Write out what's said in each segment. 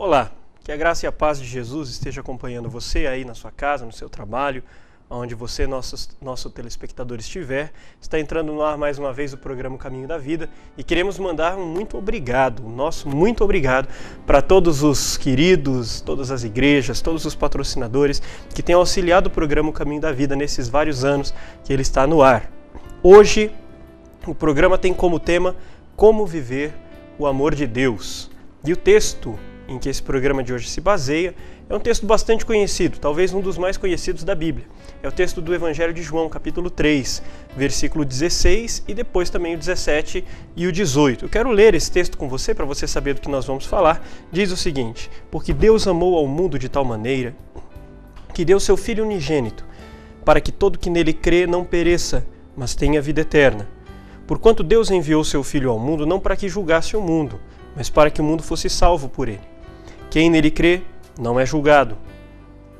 Olá, que a graça e a paz de Jesus esteja acompanhando você aí na sua casa, no seu trabalho, onde você, nosso telespectador, estiver. Está entrando no ar mais uma vez o programa Caminho da Vida e queremos mandar um muito obrigado, nosso muito obrigado para todos os queridos, todas as igrejas, todos os patrocinadores que têm auxiliado o programa Caminho da Vida nesses vários anos que ele está no ar. Hoje, o programa tem como tema Como Viver o Amor de Deus. E o texto em que esse programa de hoje se baseia é um texto bastante conhecido, talvez um dos mais conhecidos da Bíblia. É o texto do Evangelho de João, capítulo 3, versículo 16 e depois também o 17 e o 18. Eu quero ler esse texto com você, para você saber do que nós vamos falar. Diz o seguinte: porque Deus amou ao mundo de tal maneira que deu seu Filho unigênito, para que todo que nele crê não pereça, mas tenha vida eterna. Porquanto Deus enviou seu Filho ao mundo não para que julgasse o mundo, mas para que o mundo fosse salvo por ele. Quem nele crê não é julgado.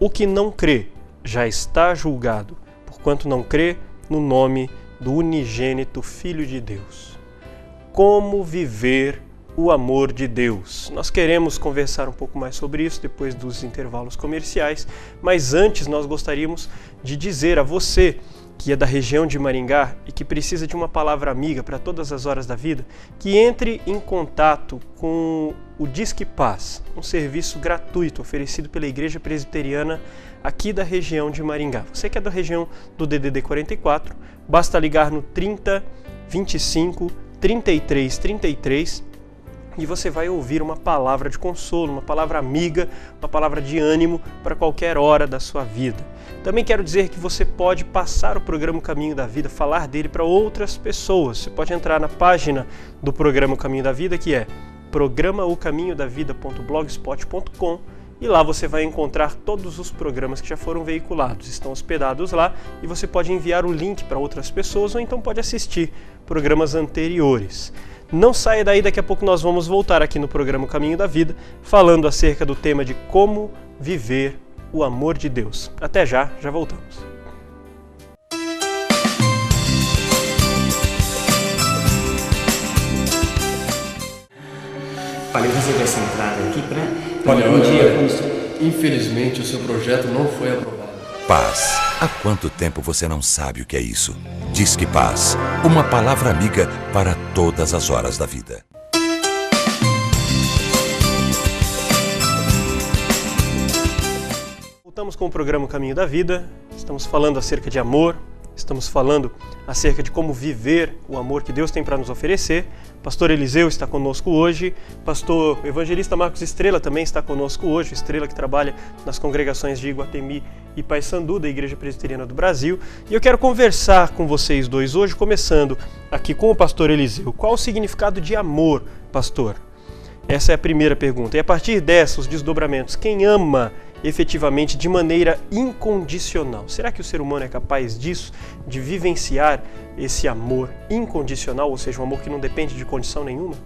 O que não crê já está julgado, porquanto não crê no nome do unigênito Filho de Deus. Como viver o amor de Deus? Nós queremos conversar um pouco mais sobre isso depois dos intervalos comerciais, mas antes nós gostaríamos de dizer a você que é da região de Maringá e que precisa de uma palavra amiga para todas as horas da vida, que entre em contato com o Disque Paz, um serviço gratuito oferecido pela Igreja Presbiteriana aqui da região de Maringá. Você que é da região do DDD 44, basta ligar no 30 25 33 33 e você vai ouvir uma palavra de consolo, uma palavra amiga, uma palavra de ânimo para qualquer hora da sua vida. Também quero dizer que você pode passar o programa Caminho da Vida, falar dele para outras pessoas. Você pode entrar na página do programa Caminho da Vida, que é programaocaminhodavida.blogspot.com, e lá você vai encontrar todos os programas que já foram veiculados. Estão hospedados lá e você pode enviar o link para outras pessoas ou então pode assistir programas anteriores. Não saia daí, daqui a pouco nós vamos voltar aqui no programa Caminho da Vida, falando acerca do tema de como viver o amor de Deus. Até já, já voltamos. Podem fazer essa entrada aqui para Olha, infelizmente o seu projeto não foi aprovado. Paz. Há quanto tempo você não sabe o que é isso? Disque Paz, uma palavra amiga para todas as horas da vida. Voltamos com o programa Caminho da Vida. Estamos falando acerca de amor, estamos falando acerca de como viver o amor que Deus tem para nos oferecer. Pastor Eliseu está conosco hoje, pastor evangelista Marcos Estrela também está conosco hoje, Estrela que trabalha nas congregações de Iguatemi e Paysandu da Igreja Presbiteriana do Brasil. E eu quero conversar com vocês dois hoje, começando aqui com o pastor Eliseu. Qual o significado de amor, pastor? Essa é a primeira pergunta. E a partir dessa, os desdobramentos. Quem ama efetivamente de maneira incondicional? Será que o ser humano é capaz disso, de vivenciar esse amor incondicional, ou seja, um amor que não depende de condição nenhuma?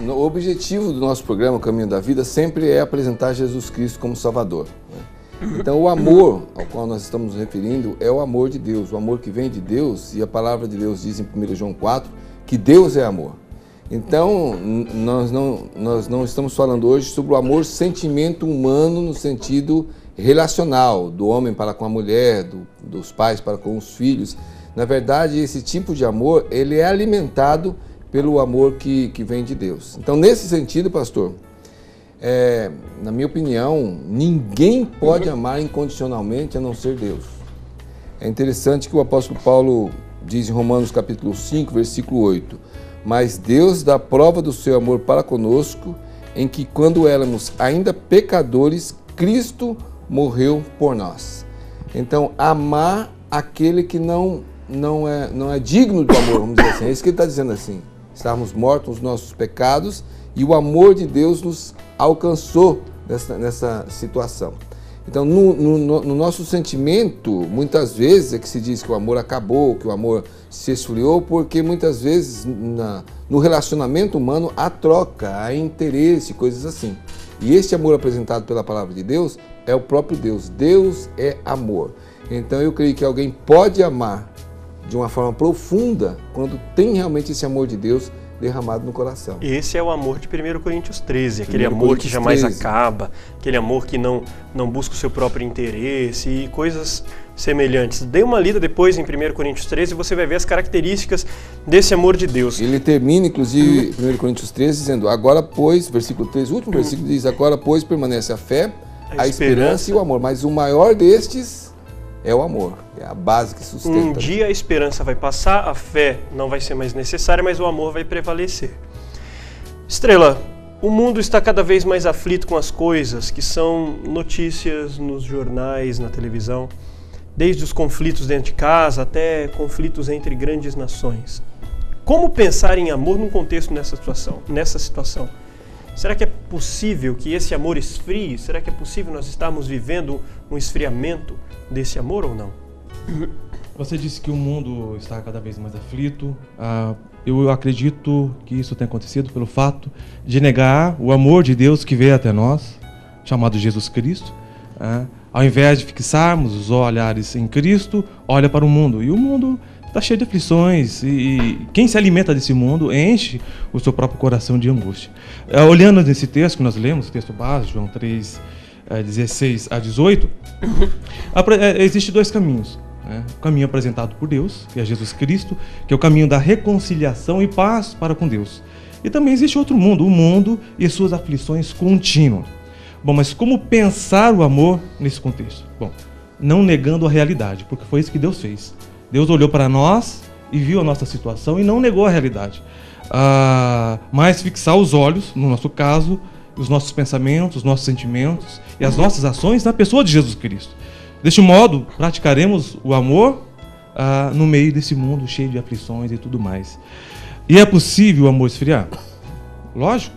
O objetivo do nosso programa Caminho da Vida sempre é apresentar Jesus Cristo como Salvador, né? Então o amor ao qual nós estamos nos referindo é o amor de Deus, o amor que vem de Deus, e a palavra de Deus diz em 1 João 4 que Deus é amor. Então, nós não estamos falando hoje sobre o amor sentimento humano no sentido relacional, do homem para com a mulher, dos pais para com os filhos. Na verdade, esse tipo de amor, ele é alimentado pelo amor que vem de Deus. Então, nesse sentido, pastor, na minha opinião, ninguém pode amar incondicionalmente a não ser Deus. É interessante que o apóstolo Paulo diz em Romanos capítulo 5, versículo 8, mas Deus dá prova do seu amor para conosco, em que quando éramos ainda pecadores, Cristo morreu por nós. Então, amar aquele que não é digno do amor, vamos dizer assim. É isso que ele está dizendo assim. Estávamos mortos nos nossos pecados e o amor de Deus nos alcançou nessa situação. Então, no nosso sentimento, muitas vezes é que se diz que o amor acabou, que o amor se esfriou, porque muitas vezes no relacionamento humano há troca, há interesse, coisas assim. E este amor apresentado pela palavra de Deus é o próprio Deus. Deus é amor. Então, eu creio que alguém pode amar de uma forma profunda quando tem realmente esse amor de Deus derramado no coração. Esse é o amor de 1 Coríntios 13, aquele amor que jamais acaba, aquele amor que não busca o seu próprio interesse e coisas semelhantes. Dê uma lida depois em 1 Coríntios 13 e você vai ver as características desse amor de Deus. Ele termina, inclusive, 1 Coríntios 13, dizendo, agora pois, versículo 13, o último versículo diz, agora pois permanece a fé, a esperança e o amor, mas o maior destes é o amor, é a base que sustenta. Um dia a esperança vai passar, a fé não vai ser mais necessária, mas o amor vai prevalecer. Estrela, o mundo está cada vez mais aflito com as coisas que são notícias nos jornais, na televisão, desde os conflitos dentro de casa até conflitos entre grandes nações. Como pensar em amor num contexto nessa situação? Será que é possível que esse amor esfrie? Será que é possível nós estarmos vivendo um esfriamento desse amor ou não? Você disse que o mundo está cada vez mais aflito. Eu acredito que isso tenha acontecido pelo fato de negar o amor de Deus que veio até nós, chamado Jesus Cristo. Ao invés de fixarmos os olhares em Cristo, olha para o mundo. E o mundo está cheio de aflições e quem se alimenta desse mundo enche o seu próprio coração de angústia. Olhando nesse texto que nós lemos, o texto base, João 3, 16 a 18, existem dois caminhos. O caminho apresentado por Deus, que é Jesus Cristo, que é o caminho da reconciliação e paz para com Deus. E também existe outro mundo, o mundo e suas aflições contínuas. Bom, mas como pensar o amor nesse contexto? Bom, não negando a realidade, porque foi isso que Deus fez. Deus olhou para nós e viu a nossa situação e não negou a realidade. Mas fixar os olhos, no nosso caso, os nossos pensamentos, os nossos sentimentos e as nossas ações na pessoa de Jesus Cristo. Deste modo, praticaremos o amor no meio desse mundo cheio de aflições e tudo mais. E é possível o amor esfriar? Lógico,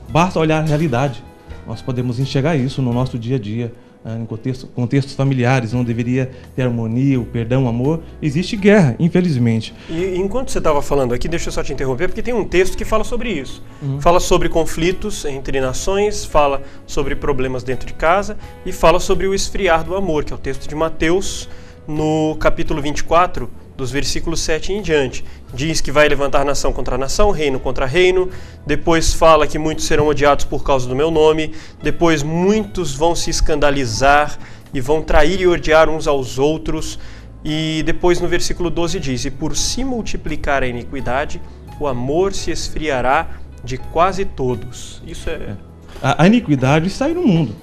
basta olhar a realidade. Nós podemos enxergar isso no nosso dia a dia, em contextos familiares, onde deveria ter harmonia, o perdão, o amor. Existe guerra, infelizmente. E enquanto você estava falando aqui, deixa eu só te interromper, porque tem um texto que fala sobre isso. Fala sobre conflitos entre nações, fala sobre problemas dentro de casa e fala sobre o esfriar do amor, que é o texto de Mateus, no capítulo 24, dos versículos 7 em diante. Diz que vai levantar nação contra nação, reino contra reino, depois fala que muitos serão odiados por causa do meu nome, depois muitos vão se escandalizar e vão trair e odiar uns aos outros, e depois no versículo 12 diz, e por se multiplicar a iniquidade, o amor se esfriará de quase todos. Isso é... A iniquidade está aí no mundo,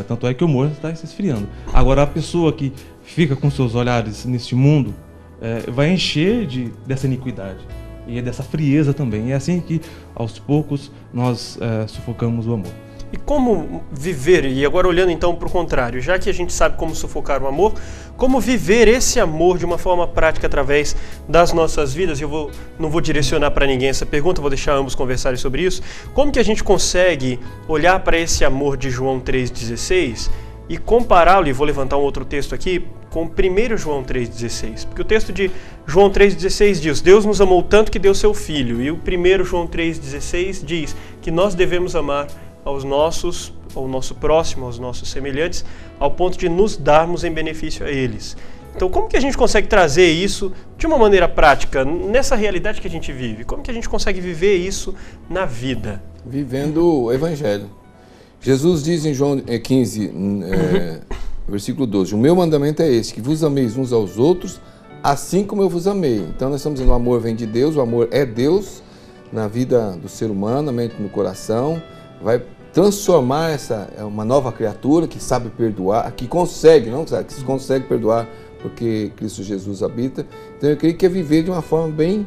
tanto é que o amor está se esfriando. Agora a pessoa que fica com seus olhares neste mundo, vai encher dessa iniquidade e dessa frieza também. É assim que, aos poucos, nós sufocamos o amor. E como viver, e agora olhando então para o contrário, já que a gente sabe como sufocar o amor, como viver esse amor de uma forma prática através das nossas vidas? Eu não vou direcionar para ninguém essa pergunta, vou deixar ambos conversarem sobre isso. Como que a gente consegue olhar para esse amor de João 3,16 e compará-lo, e vou levantar um outro texto aqui, com 1 João 3,16. Porque o texto de João 3,16 diz, Deus nos amou tanto que deu seu Filho. E o 1 João 3,16 diz que nós devemos amar ao nosso próximo, aos nossos semelhantes, ao ponto de nos darmos em benefício a eles. Então, como que a gente consegue trazer isso de uma maneira prática, nessa realidade que a gente vive? Como que a gente consegue viver isso na vida? Vivendo o Evangelho. Jesus diz em João 15, versículo 12, o meu mandamento é esse, que vos ameis uns aos outros, assim como eu vos amei. Então nós estamos dizendo, o amor vem de Deus, o amor é Deus na vida do ser humano, na mente, no coração, vai transformar uma nova criatura que sabe perdoar, que consegue, não sabe, que consegue perdoar porque Cristo Jesus habita. Então eu creio que é viver de uma forma bem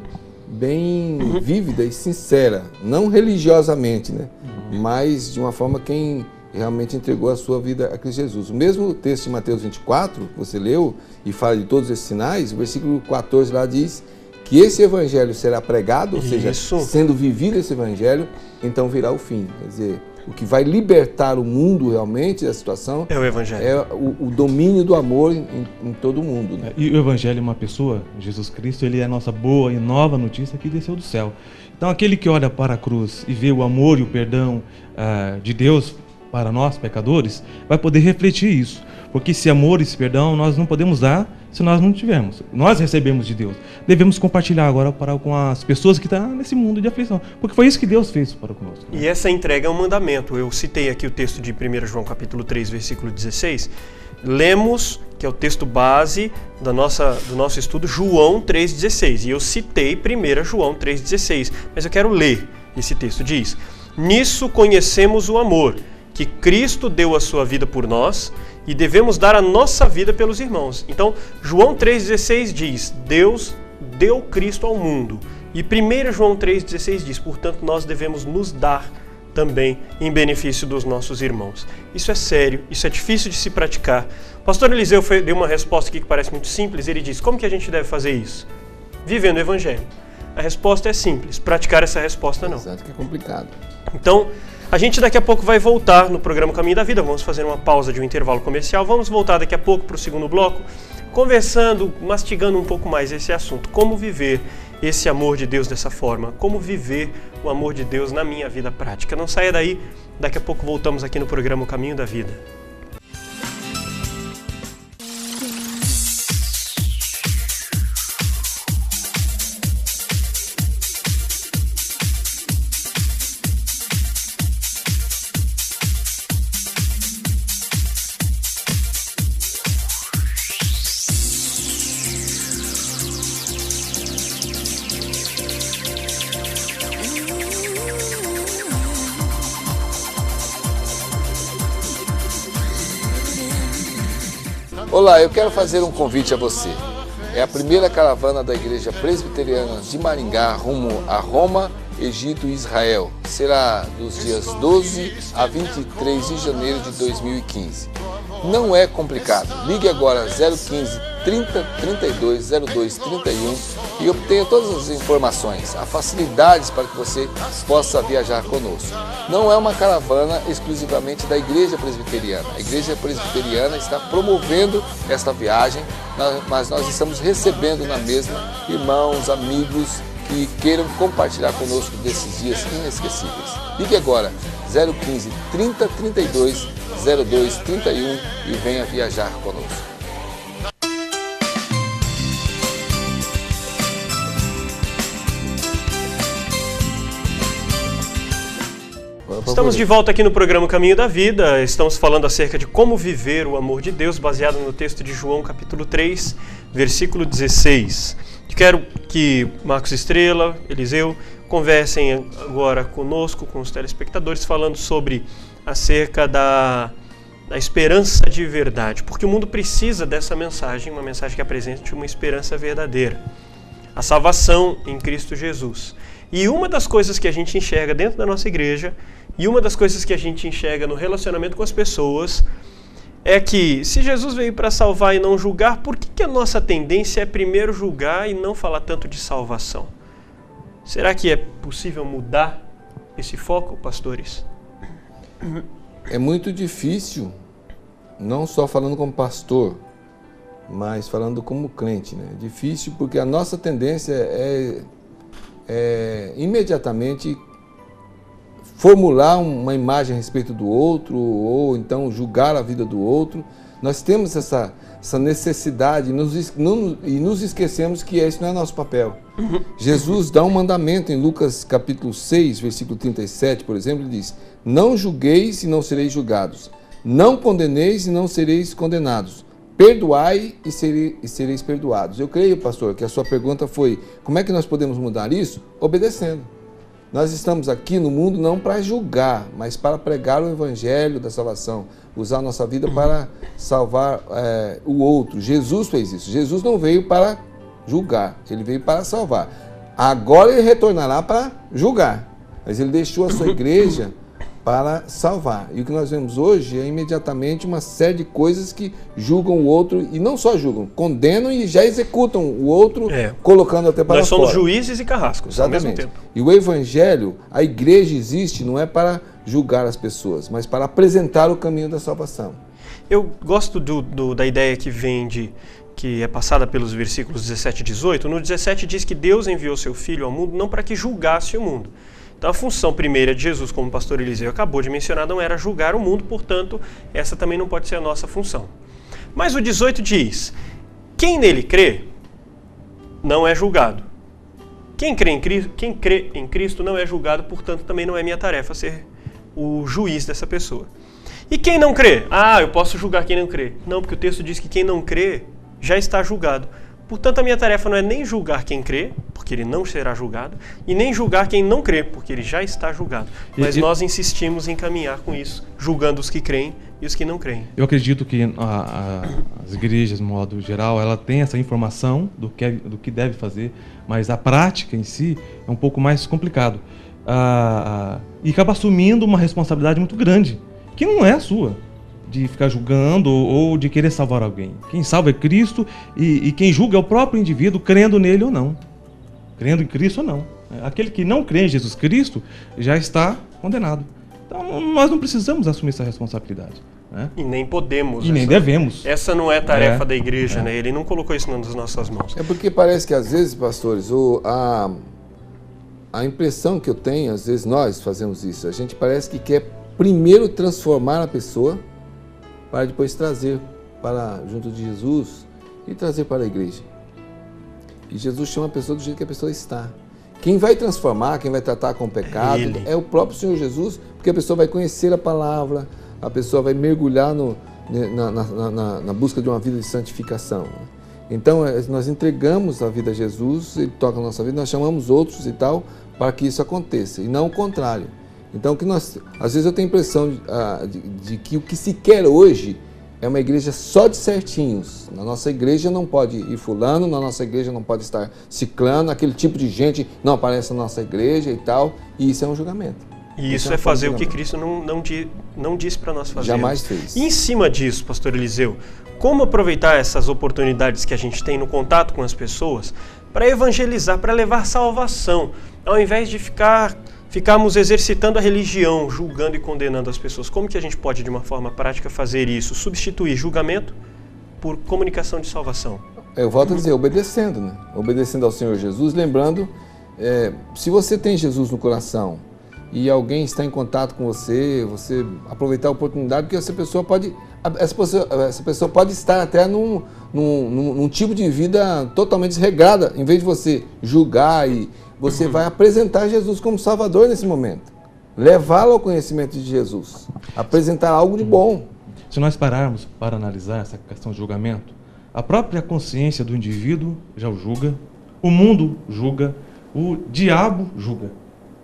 vívida e sincera, não religiosamente, né? Mas de uma forma quem realmente entregou a sua vida a Cristo Jesus. O mesmo texto de Mateus 24, que você leu, e fala de todos esses sinais, o versículo 14 lá diz que esse evangelho será pregado, ou seja, sendo vivido esse evangelho, então virá o fim. Quer dizer, o que vai libertar o mundo realmente da situação é o evangelho. É o domínio do amor em todo o mundo. Né? E o evangelho é uma pessoa, Jesus Cristo, ele é a nossa boa e nova notícia que desceu do céu. Então aquele que olha para a cruz e vê o amor e o perdão de Deus para nós, pecadores, vai poder refletir isso. Porque esse amor, esse perdão, nós não podemos dar se nós não tivermos. Nós recebemos de Deus. Devemos compartilhar agora com as pessoas que estão nesse mundo de aflição. Porque foi isso que Deus fez para conosco. E essa entrega é um mandamento. Eu citei aqui o texto de 1 João capítulo 3, versículo 16. Lemos, que é o texto base do nosso estudo, João 3,16. E eu citei 1 João 3,16. Mas eu quero ler esse texto. Diz: nisso conhecemos o amor, que Cristo deu a sua vida por nós, e devemos dar a nossa vida pelos irmãos. Então, João 3,16 diz: Deus deu Cristo ao mundo. E 1 João 3,16 diz: portanto, nós devemos nos dar também em benefício dos nossos irmãos. Isso é sério, isso é difícil de se praticar. O pastor Eliseu deu uma resposta aqui que parece muito simples. Ele diz: como que a gente deve fazer isso? Vivendo o Evangelho. A resposta é simples, praticar essa resposta não. Exato, que é complicado. Então, a gente daqui a pouco vai voltar no programa Caminho da Vida, vamos fazer uma pausa de um intervalo comercial, vamos voltar daqui a pouco para o segundo bloco, conversando, mastigando um pouco mais esse assunto, como viver esse amor de Deus dessa forma, como viver o amor de Deus na minha vida prática. Não saia daí, daqui a pouco voltamos aqui no programa Caminho da Vida. Olá, eu quero fazer um convite a você. É a primeira caravana da Igreja Presbiteriana de Maringá rumo a Roma, Egito e Israel. Será dos dias 12 a 23 de janeiro de 2015. Não é complicado. Ligue agora 015 30 32 02 31 e obtenha todas as informações, as facilidades para que você possa viajar conosco. Não é uma caravana exclusivamente da Igreja Presbiteriana. A Igreja Presbiteriana está promovendo esta viagem, mas nós estamos recebendo na mesma irmãos, amigos que queiram compartilhar conosco desses dias inesquecíveis. Ligue agora 015 30 32 02 31 e venha viajar conosco. Estamos de volta aqui no programa Caminho da Vida. Estamos falando acerca de como viver o amor de Deus, baseado no texto de João capítulo 3, versículo 16. Quero que Marcos Estrela, Eliseu, conversem agora conosco, com os telespectadores, falando sobre acerca da esperança de verdade, porque o mundo precisa dessa mensagem, uma mensagem que apresente uma esperança verdadeira, a salvação em Cristo Jesus. E uma das coisas que a gente enxerga dentro da nossa igreja, e uma das coisas que a gente enxerga no relacionamento com as pessoas, é que se Jesus veio para salvar e não julgar, por que a nossa tendência é primeiro julgar e não falar tanto de salvação? Será que é possível mudar esse foco, pastores? É muito difícil, não só falando como pastor, mas falando como crente, né? É difícil porque a nossa tendência é imediatamente formular uma imagem a respeito do outro, ou então julgar a vida do outro. Nós temos essa necessidade e nos esquecemos que esse não é nosso papel. Jesus dá um mandamento em Lucas capítulo 6, versículo 37, por exemplo, ele diz: não julgueis e não sereis julgados, não condeneis e não sereis condenados, perdoai e sereis perdoados. Eu creio, pastor, que a sua pergunta foi: como é que nós podemos mudar isso? Obedecendo. Nós estamos aqui no mundo não para julgar, mas para pregar o evangelho da salvação, usar a nossa vida para salvar o outro. Jesus fez isso. Jesus não veio para julgar, ele veio para salvar. Agora ele retornará para julgar, mas ele deixou a sua igreja para salvar. E o que nós vemos hoje é imediatamente uma série de coisas que julgam o outro, e não só julgam, condenam e já executam o outro, colocando até para fora. Nós somos juízes e carrascos, exatamente, ao mesmo tempo. E o evangelho, a igreja existe não é para julgar as pessoas, mas para apresentar o caminho da salvação. Eu gosto da ideia que é passada pelos versículos 17 e 18. No 17 diz que Deus enviou seu Filho ao mundo não para que julgasse o mundo. Então a função primeira de Jesus, como o pastor Eliseu acabou de mencionar, não era julgar o mundo, portanto, essa também não pode ser a nossa função. Mas o 18 diz: quem nele crê não é julgado. Quem crê em Cristo não é julgado, portanto também não é minha tarefa ser o juiz dessa pessoa. E quem não crê? Ah, eu posso julgar quem não crê. Não, porque o texto diz que quem não crê já está julgado. Portanto, a minha tarefa não é nem julgar quem crê, porque ele não será julgado, e nem julgar quem não crê, porque ele já está julgado. Mas nós insistimos em caminhar com isso, julgando os que creem e os que não creem. Eu acredito que as igrejas, de modo geral, ela tem essa informação do que deve fazer, mas a prática em si é um pouco mais complicado. E acaba assumindo uma responsabilidade muito grande, que não é a sua, de ficar julgando ou de querer salvar alguém. Quem salva é Cristo e quem julga é o próprio indivíduo, crendo nele ou não. Crendo em Cristo ou não. Aquele que não crê em Jesus Cristo já está condenado. Então nós não precisamos assumir essa responsabilidade. Né? E nem podemos. E nem devemos. Essa não é tarefa da igreja, né? Ele não colocou isso nas nossas mãos. É porque parece que às vezes, pastores, a impressão que eu tenho, às vezes nós fazemos isso, a gente parece que quer primeiro transformar a pessoa para depois trazer para junto de Jesus e trazer para a igreja. E Jesus chama a pessoa do jeito que a pessoa está. Quem vai transformar, quem vai tratar com o pecado é o próprio Senhor Jesus, porque a pessoa vai conhecer a palavra, a pessoa vai mergulhar na busca de uma vida de santificação. Então, nós entregamos a vida a Jesus, Ele toca a nossa vida, nós chamamos outros e tal, para que isso aconteça, e não o contrário. Então, às vezes eu tenho a impressão de que o que se quer hoje é uma igreja só de certinhos. Na nossa igreja não pode ir fulano, na nossa igreja não pode estar ciclano, aquele tipo de gente não aparece na nossa igreja e tal, e isso é um julgamento. E isso é fazer o que Cristo não disse para nós fazer. Jamais fez. E em cima disso, pastor Eliseu, como aproveitar essas oportunidades que a gente tem no contato com as pessoas para evangelizar, para levar salvação, ao invés de ficarmos exercitando a religião, julgando e condenando as pessoas? Como que a gente pode, de uma forma prática, fazer isso? Substituir julgamento por comunicação de salvação? Eu volto a dizer, obedecendo, né? Obedecendo ao Senhor Jesus, lembrando, se você tem Jesus no coração e alguém está em contato com você aproveitar a oportunidade, porque essa pessoa pode estar até num tipo de vida totalmente desregrada, em vez de você julgar você vai apresentar Jesus como Salvador nesse momento. Levá-lo ao conhecimento de Jesus. Apresentar algo de bom. Se nós pararmos para analisar essa questão de julgamento, a própria consciência do indivíduo já o julga, o mundo julga, o diabo julga.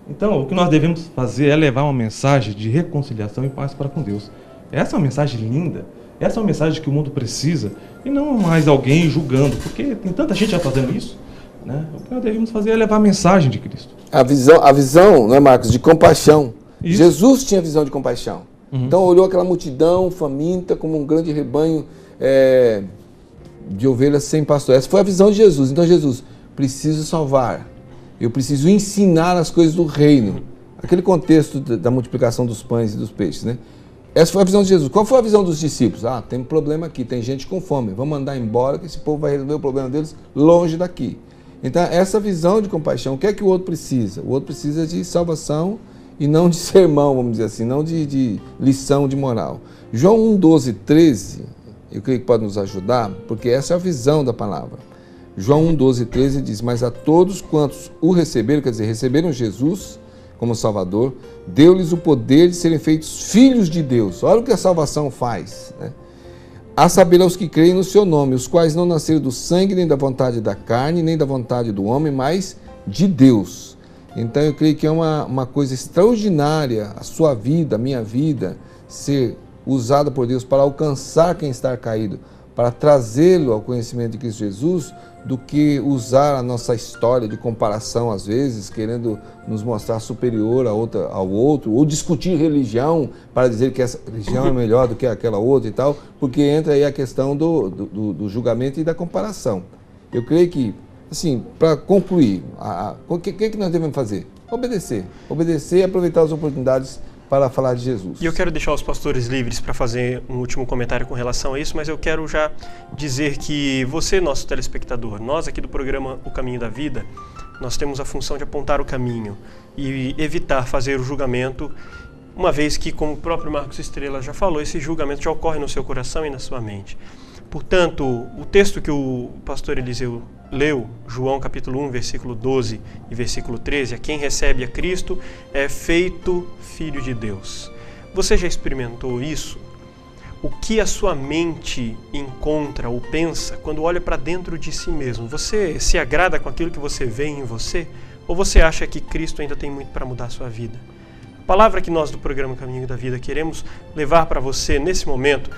Então, o que nós devemos fazer é levar uma mensagem de reconciliação e paz para com Deus. Essa é uma mensagem linda. Essa é uma mensagem que o mundo precisa. E não mais alguém julgando, porque tem tanta gente já fazendo isso. Né? O que nós devemos fazer é levar a mensagem de Cristo. A visão, não é, Marcos, de compaixão. Isso. Jesus tinha visão de compaixão. Então olhou aquela multidão faminta como um grande rebanho de ovelhas sem pastor. Essa foi a visão de Jesus. Então Jesus, preciso salvar. Eu preciso ensinar as coisas do reino. Aquele contexto da multiplicação dos pães e dos peixes, né? Essa foi a visão de Jesus. Qual foi a visão dos discípulos? Tem um problema aqui, tem gente com fome. Vamos mandar embora que esse povo vai resolver o problema deles longe daqui. Então, essa visão de compaixão, o que é que o outro precisa? O outro precisa de salvação e não de sermão, vamos dizer assim, não de lição de moral. João 1, 12, 13, eu creio que pode nos ajudar, porque essa é a visão da palavra. João 1, 12, 13 diz: mas a todos quantos o receberam, quer dizer, receberam Jesus como Salvador, deu-lhes o poder de serem feitos filhos de Deus. Olha o que a salvação faz, né? A saber aos que creem no seu nome, os quais não nasceram do sangue, nem da vontade da carne, nem da vontade do homem, mas de Deus. Então eu creio que é uma coisa extraordinária a sua vida, a minha vida, ser usada por Deus para alcançar quem está caído, para trazê-lo ao conhecimento de Cristo Jesus, do que usar a nossa história de comparação, às vezes, querendo nos mostrar superior ao outro, ou discutir religião para dizer que essa religião é melhor do que aquela outra e tal, porque entra aí a questão do julgamento e da comparação. Eu creio que, assim, para concluir, o que nós devemos fazer? Obedecer. Obedecer e aproveitar as oportunidades para falar de Jesus. E eu quero deixar os pastores livres para fazer um último comentário com relação a isso, mas eu quero já dizer que você, nosso telespectador, nós aqui do programa O Caminho da Vida, nós temos a função de apontar o caminho e evitar fazer o julgamento, uma vez que, como o próprio Marcos Estrela já falou, esse julgamento já ocorre no seu coração e na sua mente. Portanto, o texto que o pastor Eliseu leu, João capítulo 1, versículo 12 e versículo 13, a quem recebe a Cristo é feito filho de Deus. Você já experimentou isso? O que a sua mente encontra ou pensa quando olha para dentro de si mesmo? Você se agrada com aquilo que você vê em você? Ou você acha que Cristo ainda tem muito para mudar a sua vida? A palavra que nós do programa Caminho da Vida queremos levar para você nesse momento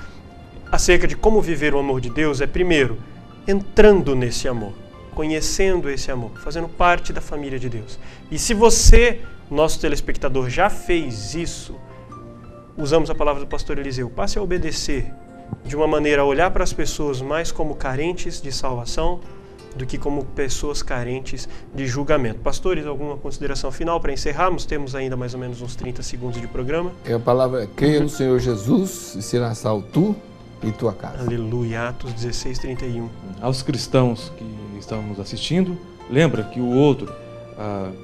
acerca de como viver o amor de Deus é, primeiro, entrando nesse amor, conhecendo esse amor, fazendo parte da família de Deus. E se você, nosso telespectador, já fez isso, usamos a palavra do pastor Eliseu, passe a obedecer de uma maneira a olhar para as pessoas mais como carentes de salvação do que como pessoas carentes de julgamento. Pastores, alguma consideração final para encerrarmos? Temos ainda mais ou menos uns 30 segundos de programa. A palavra é: creia no Senhor Jesus e serás salvo tu e tua casa. Aleluia, Atos 16, 31. Aos cristãos que estão nos assistindo, lembra que o outro,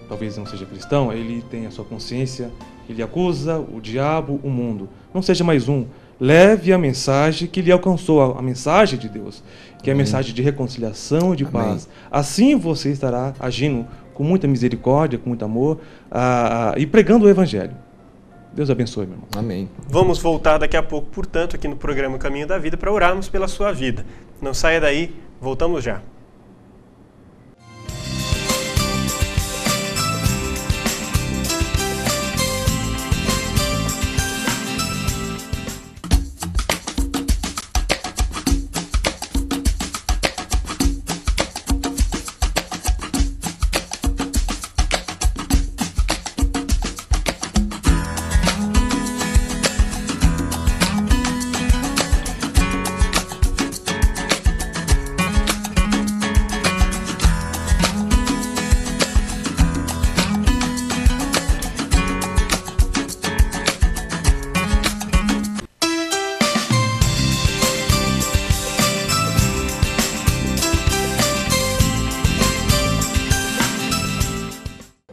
talvez não seja cristão, ele tem a sua consciência, ele acusa o diabo, o mundo. Não seja mais um. Leve a mensagem que lhe alcançou, a mensagem de Deus, que é a mensagem de reconciliação e de paz. Assim você estará agindo com muita misericórdia, com muito amor e pregando o Evangelho. Deus abençoe, meu irmão. Amém. Vamos voltar daqui a pouco, portanto, aqui no programa Caminho da Vida para orarmos pela sua vida. Não saia daí, voltamos já.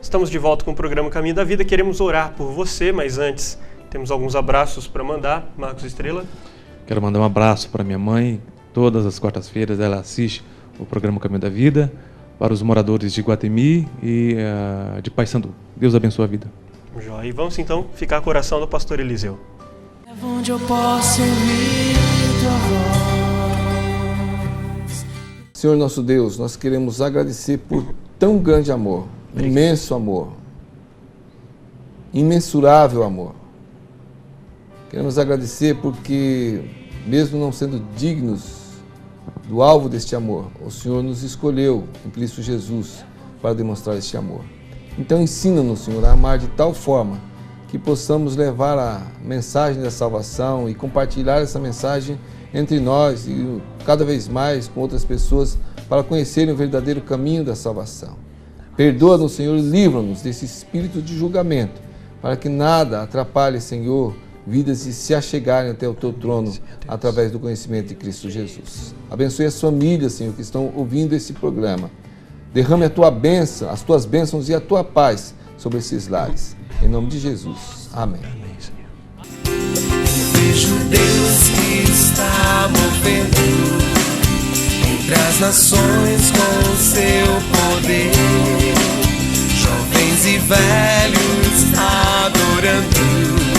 Estamos de volta com o programa Caminho da Vida. Queremos orar por você, mas antes temos alguns abraços para mandar. Marcos Estrela. Quero mandar um abraço para minha mãe. Todas as quartas-feiras ela assiste o programa Caminho da Vida. Para os moradores de Guatemi e de Paysandu. Deus abençoe a vida. Joia. E vamos então ficar com a oração do pastor Eliseu. Onde eu posso ouvir tua voz. Senhor nosso Deus, nós queremos agradecer por tão grande amor. Imenso amor, imensurável amor. Queremos agradecer porque, mesmo não sendo dignos do alvo deste amor, o Senhor nos escolheu em Cristo Jesus para demonstrar este amor. Então ensina-nos, Senhor, a amar de tal forma que possamos levar a mensagem da salvação e compartilhar essa mensagem entre nós e cada vez mais com outras pessoas para conhecerem o verdadeiro caminho da salvação. Perdoa-nos, Senhor, e livra-nos desse espírito de julgamento, para que nada atrapalhe, Senhor, vidas e se achegarem até o Teu trono através do conhecimento de Cristo Jesus. Abençoe as famílias, Senhor, que estão ouvindo esse programa. Derrame a Tua bênção, as Tuas bênçãos e a Tua paz sobre esses lares. Em nome de Jesus. Amém. Vejo Deus que está movendo entre as nações com o seu poder, jovens e velhos adorando